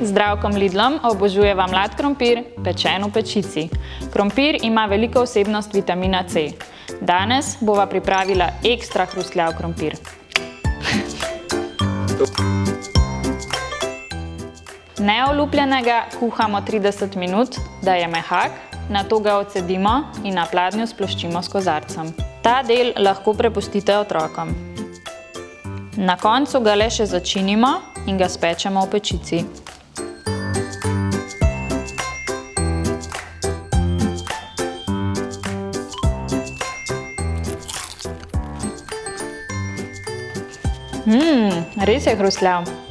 z Zdravkom Lidlom obožujeva mlad krompir, pečen v pečici. Krompir ima veliko vsebnost vitamina C. Danes bova pripravila ekstra hrustljav krompir. Neolupljenega kuhamo 30 minut, da je mehak, nato ga odcedimo in na pladnju sploščimo s kozarcem. Ta del lahko prepustite otrokom. Na koncu ga le še začinimo in ga spečemo v pečici. Res je hrustljav.